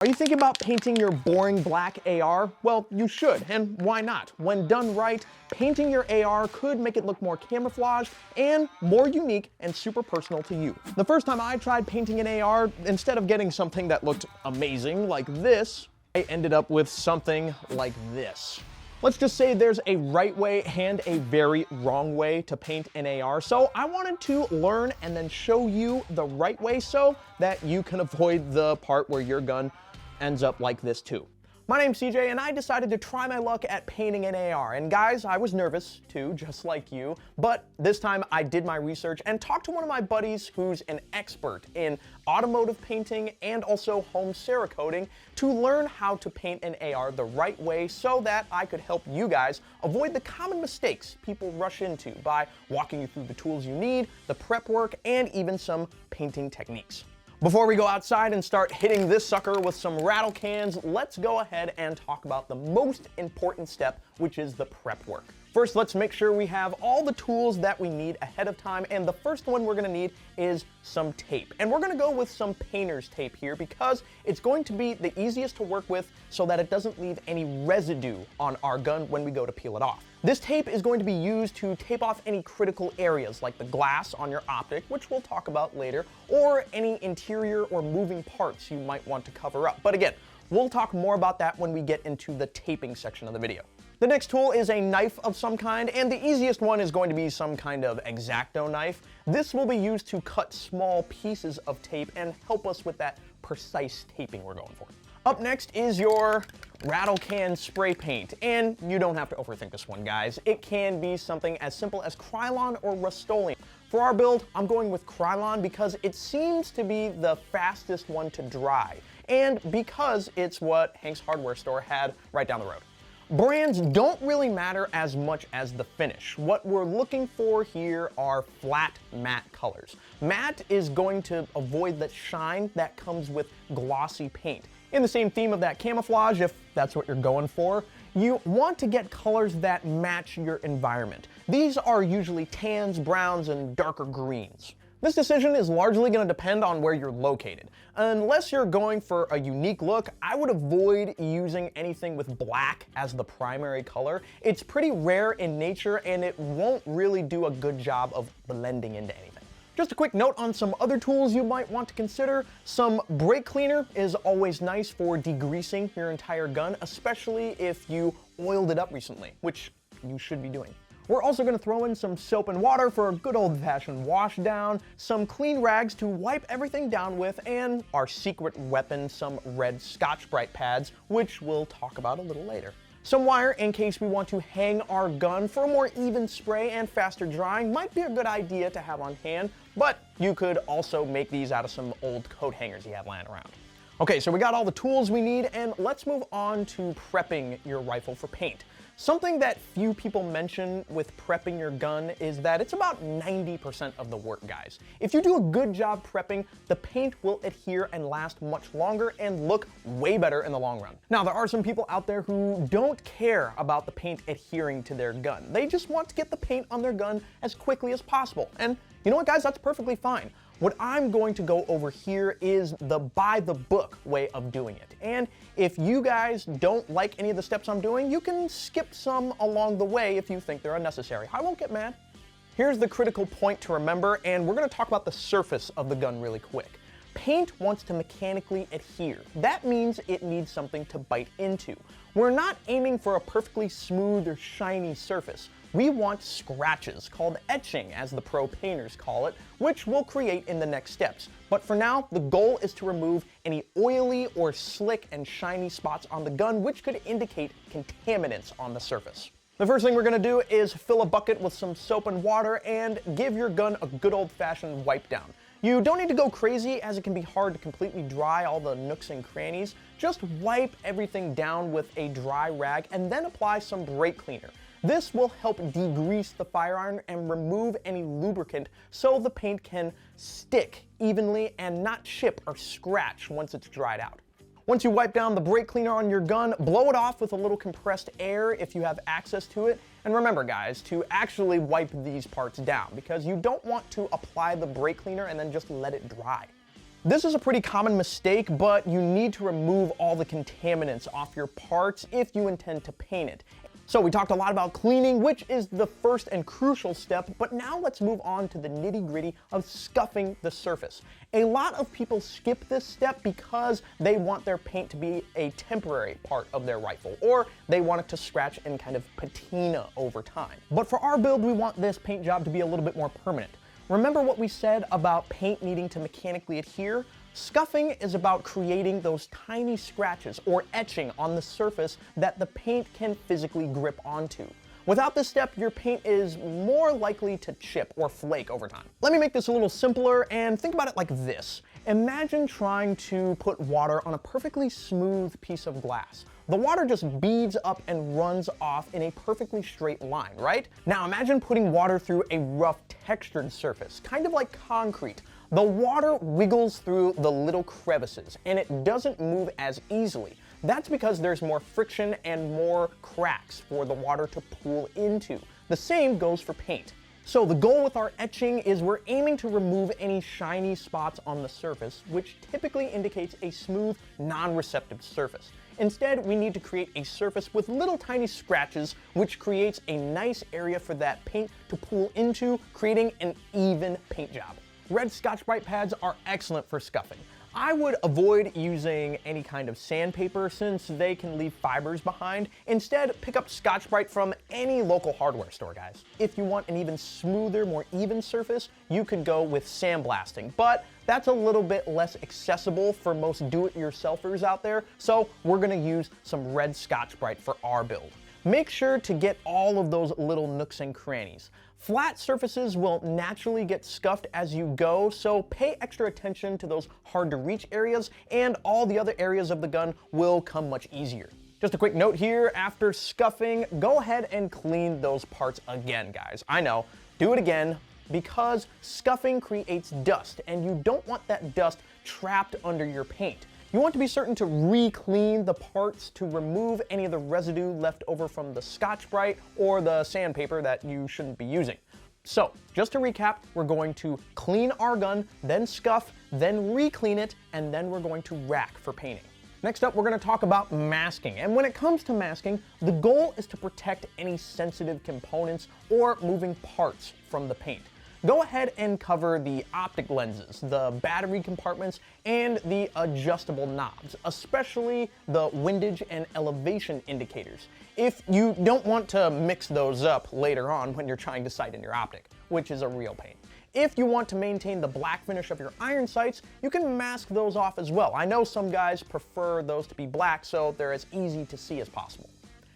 Are you thinking about painting your boring black AR? Well, you should, and why not? When done right, painting your AR could make it look more camouflaged and more unique and super personal to you. The first time I tried painting an AR, instead of getting something that looked amazing like this, I ended up with something like this. Let's just say there's a right way and a very wrong way to paint an AR, so I wanted to learn and then show you the right way so that you can avoid the part where your gun ends up like this too. My name's CJ, and I decided to try my luck at painting an AR. And guys, I was nervous too, just like you, but this time I did my research and talked to one of my buddies who's an expert in automotive painting and also home cerakoting to learn how to paint an AR the right way so that I could help you guys avoid the common mistakes people rush into by walking you through the tools you need, the prep work, and even some painting techniques. Before we go outside and start hitting this sucker with some rattle cans, let's go ahead and talk about the most important step, which is the prep work. First, let's make sure we have all the tools that we need ahead of time, and the first one we're gonna need is some tape. And we're gonna go with some painter's tape here because it's going to be the easiest to work with so that it doesn't leave any residue on our gun when we go to peel it off. This tape is going to be used to tape off any critical areas like the glass on your optic, which we'll talk about later, or any interior or moving parts you might want to cover up. But again, we'll talk more about that when we get into the taping section of the video. The next tool is a knife of some kind, and the easiest one is going to be some kind of X-Acto knife. This will be used to cut small pieces of tape and help us with that precise taping we're going for. Up next is your rattle can spray paint, and you don't have to overthink this one, guys. It can be something as simple as Krylon or Rust-Oleum. For our build, I'm going with Krylon because it seems to be the fastest one to dry, and because it's what Hank's hardware store had right down the road. Brands don't really matter as much as the finish. What we're looking for here are flat matte colors. Matte is going to avoid the shine that comes with glossy paint. In the same theme of that camouflage, if that's what you're going for, you want to get colors that match your environment. These are usually tans, browns, and darker greens. This decision is largely going to depend on where you're located. Unless you're going for a unique look, I would avoid using anything with black as the primary color. It's pretty rare in nature and it won't really do a good job of blending into anything. Just a quick note on some other tools you might want to consider. Some brake cleaner is always nice for degreasing your entire gun, especially if you oiled it up recently, which you should be doing. We're also going to throw in some soap and water for a good old-fashioned wash down, some clean rags to wipe everything down with, and our secret weapon, some red Scotch-Brite pads, which we'll talk about a little later. Some wire in case we want to hang our gun for a more even spray and faster drying might be a good idea to have on hand, but you could also make these out of some old coat hangers you have lying around. Okay, so we got all the tools we need, and let's move on to prepping your rifle for paint. Something that few people mention with prepping your gun is that it's about 90% of the work, guys. If you do a good job prepping, the paint will adhere and last much longer and look way better in the long run. Now, there are some people out there who don't care about the paint adhering to their gun. They just want to get the paint on their gun as quickly as possible. And you know what, guys? That's perfectly fine. What I'm going to go over here is the by-the-book way of doing it. And if you guys don't like any of the steps I'm doing, you can skip some along the way if you think they're unnecessary. I won't get mad. Here's the critical point to remember, and we're going to talk about the surface of the gun really quick. Paint wants to mechanically adhere. That means it needs something to bite into. We're not aiming for a perfectly smooth or shiny surface. We want scratches, called etching as the pro painters call it, which we'll create in the next steps. But for now, the goal is to remove any oily or slick and shiny spots on the gun, which could indicate contaminants on the surface. The first thing we're going to do is fill a bucket with some soap and water and give your gun a good old-fashioned wipe down. You don't need to go crazy as it can be hard to completely dry all the nooks and crannies. Just wipe everything down with a dry rag and then apply some brake cleaner. This will help degrease the firearm and remove any lubricant so the paint can stick evenly and not chip or scratch once it's dried out. Once you wipe down the brake cleaner on your gun, blow it off with a little compressed air if you have access to it. And remember, guys, to actually wipe these parts down because you don't want to apply the brake cleaner and then just let it dry. This is a pretty common mistake, but you need to remove all the contaminants off your parts if you intend to paint it. So we talked a lot about cleaning, which is the first and crucial step, but now let's move on to the nitty-gritty of scuffing the surface. A lot of people skip this step because they want their paint to be a temporary part of their rifle, or they want it to scratch and kind of patina over time. But for our build, we want this paint job to be a little bit more permanent. Remember what we said about paint needing to mechanically adhere? Scuffing is about creating those tiny scratches or etching on the surface that the paint can physically grip onto. Without this step, your paint is more likely to chip or flake over time. Let me make this a little simpler and think about it like this. Imagine trying to put water on a perfectly smooth piece of glass. The water just beads up and runs off in a perfectly straight line, right? Now imagine putting water through a rough textured surface, kind of like concrete. The water wiggles through the little crevices and it doesn't move as easily. That's because there's more friction and more cracks for the water to pool into. The same goes for paint. So the goal with our etching is we're aiming to remove any shiny spots on the surface, which typically indicates a smooth, non-receptive surface. Instead, we need to create a surface with little tiny scratches, which creates a nice area for that paint to pool into, creating an even paint job. Red Scotch-Brite pads are excellent for scuffing. I would avoid using any kind of sandpaper since they can leave fibers behind. Instead, pick up Scotch-Brite from any local hardware store, guys. If you want an even smoother, more even surface, you could go with sandblasting, but that's a little bit less accessible for most do-it-yourselfers out there, so we're gonna use some red Scotch-Brite for our build. Make sure to get all of those little nooks and crannies. Flat surfaces will naturally get scuffed as you go, so pay extra attention to those hard to reach areas, and all the other areas of the gun will come much easier. Just a quick note here, after scuffing, go ahead and clean those parts again, guys. I know, do it again, because scuffing creates dust, and you don't want that dust trapped under your paint. You want to be certain to re-clean the parts to remove any of the residue left over from the Scotch-Brite or the sandpaper that you shouldn't be using. So, just to recap, we're going to clean our gun, then scuff, then re-clean it, and then we're going to rack for painting. Next up, we're going to talk about masking. And when it comes to masking, the goal is to protect any sensitive components or moving parts from the paint. Go ahead and cover the optic lenses, the battery compartments, and the adjustable knobs, especially the windage and elevation indicators, if you don't want to mix those up later on when you're trying to sight in your optic, which is a real pain. If you want to maintain the black finish of your iron sights, you can mask those off as well. I know some guys prefer those to be black so they're as easy to see as possible.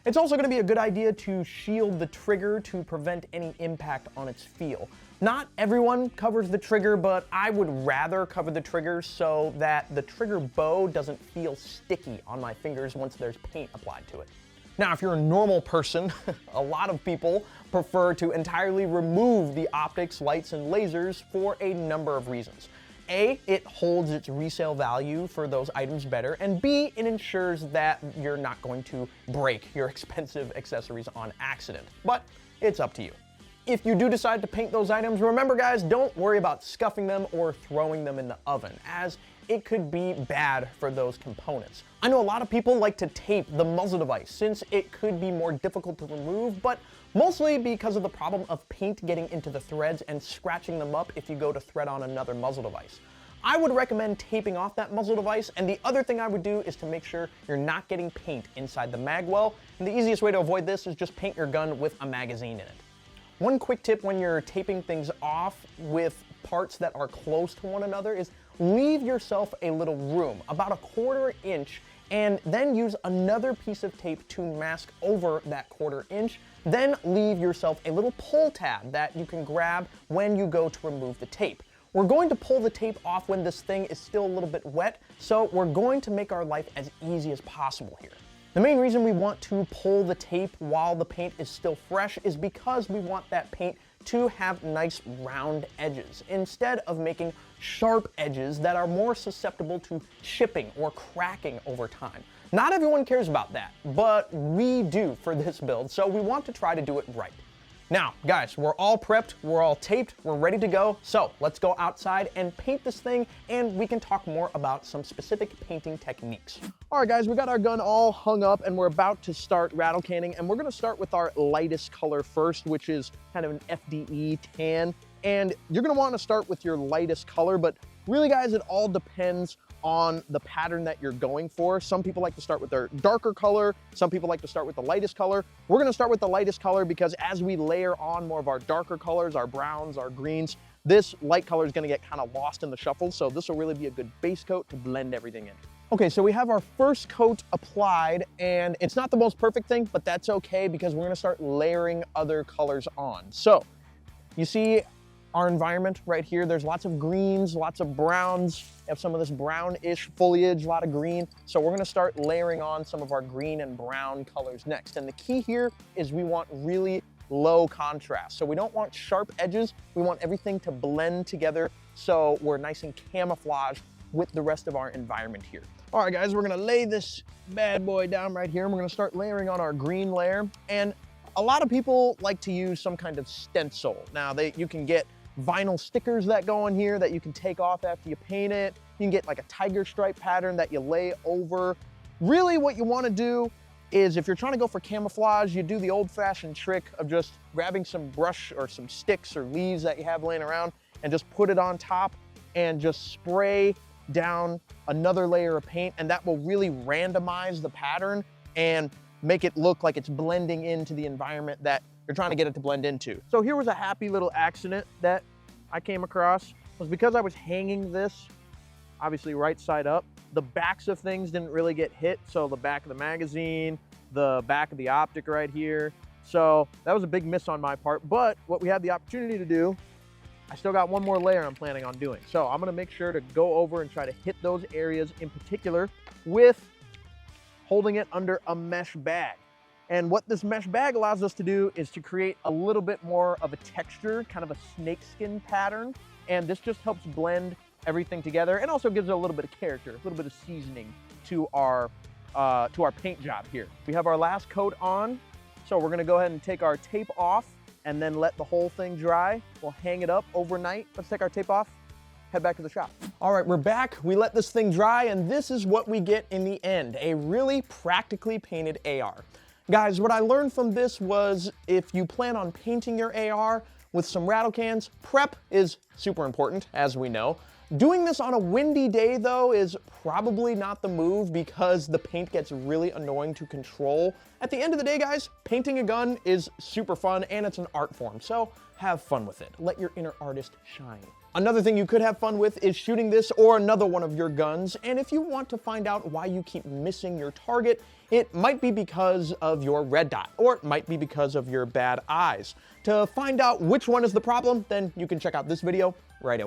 It's also going to be a good idea to shield the trigger to prevent any impact on its feel. Not everyone covers the trigger, but I would rather cover the trigger so that the trigger bow doesn't feel sticky on my fingers once there's paint applied to it. Now, if you're a normal person, a lot of people prefer to entirely remove the optics, lights, and lasers for a number of reasons. A, it holds its resale value for those items better, and B, it ensures that you're not going to break your expensive accessories on accident. But it's up to you. If you do decide to paint those items, remember guys, don't worry about scuffing them or throwing them in the oven, as it could be bad for those components. I know a lot of people like to tape the muzzle device since it could be more difficult to remove, but mostly because of the problem of paint getting into the threads and scratching them up if you go to thread on another muzzle device. I would recommend taping off that muzzle device, and the other thing I would do is to make sure you're not getting paint inside the mag well, and the easiest way to avoid this is just paint your gun with a magazine in it. One quick tip when you're taping things off with parts that are close to one another is leave yourself a little room, about a 1/4 inch, and then use another piece of tape to mask over that 1/4 inch. Then leave yourself a little pull tab that you can grab when you go to remove the tape. We're going to pull the tape off when this thing is still a little bit wet, so we're going to make our life as easy as possible here. The main reason we want to pull the tape while the paint is still fresh is because we want that paint to have nice round edges instead of making sharp edges that are more susceptible to chipping or cracking over time. Not everyone cares about that, but we do for this build, so we want to try to do it right. Now, guys, we're all prepped, we're all taped, we're ready to go. So let's go outside and paint this thing, and we can talk more about some specific painting techniques. All right, guys, we got our gun all hung up and we're about to start rattle canning, and we're gonna start with our lightest color first, which is kind of an FDE tan. And you're gonna wanna start with your lightest color, but really, guys, it all depends on the pattern that you're going for. Some people like to start with their darker color. Some people like to start with the lightest color. We're gonna start with the lightest color because as we layer on more of our darker colors, our browns, our greens, this light color is gonna get kind of lost in the shuffle. So this will really be a good base coat to blend everything in. Okay, so we have our first coat applied, and it's not the most perfect thing, but that's okay because we're gonna start layering other colors on. So you see our environment right here, there's lots of greens, lots of browns. We have some of this brownish foliage, a lot of green. So we're gonna start layering on some of our green and brown colors next. And the key here is we want really low contrast. So we don't want sharp edges. We want everything to blend together so we're nice and camouflaged with the rest of our environment here. All right, guys, we're gonna lay this bad boy down right here, and we're gonna start layering on our green layer. And a lot of people like to use some kind of stencil. Now, you can get vinyl stickers that go in here that you can take off after you paint it. You can get like a tiger stripe pattern that you lay over. Really what you wanna do is, if you're trying to go for camouflage, you do the old-fashioned trick of just grabbing some brush or some sticks or leaves that you have laying around and just put it on top and just spray down another layer of paint, and that will really randomize the pattern and make it look like it's blending into the environment that you're trying to get it to blend into. So here was a happy little accident that I came across. It was because I was hanging this, obviously right side up, the backs of things didn't really get hit. So the back of the magazine, the back of the optic right here. So that was a big miss on my part, but what we had the opportunity to do, I still got one more layer I'm planning on doing. So I'm gonna make sure to go over and try to hit those areas in particular with holding it under a mesh bag. And what this mesh bag allows us to do is to create a little bit more of a texture, kind of a snakeskin pattern. And this just helps blend everything together and also gives it a little bit of character, a little bit of seasoning to our paint job here. We have our last coat on. So we're gonna go ahead and take our tape off and then let the whole thing dry. We'll hang it up overnight. Let's take our tape off, head back to the shop. All right, we're back. We let this thing dry, and this is what we get in the end, a really practically painted AR. Guys, what I learned from this was if you plan on painting your AR with some rattle cans, prep is super important, as we know. Doing this on a windy day, though, is probably not the move because the paint gets really annoying to control. At the end of the day, guys, painting a gun is super fun and it's an art form, so have fun with it. Let your inner artist shine. Another thing you could have fun with is shooting this or another one of your guns, and if you want to find out why you keep missing your target, it might be because of your red dot, or it might be because of your bad eyes. To find out which one is the problem, then you can check out this video right over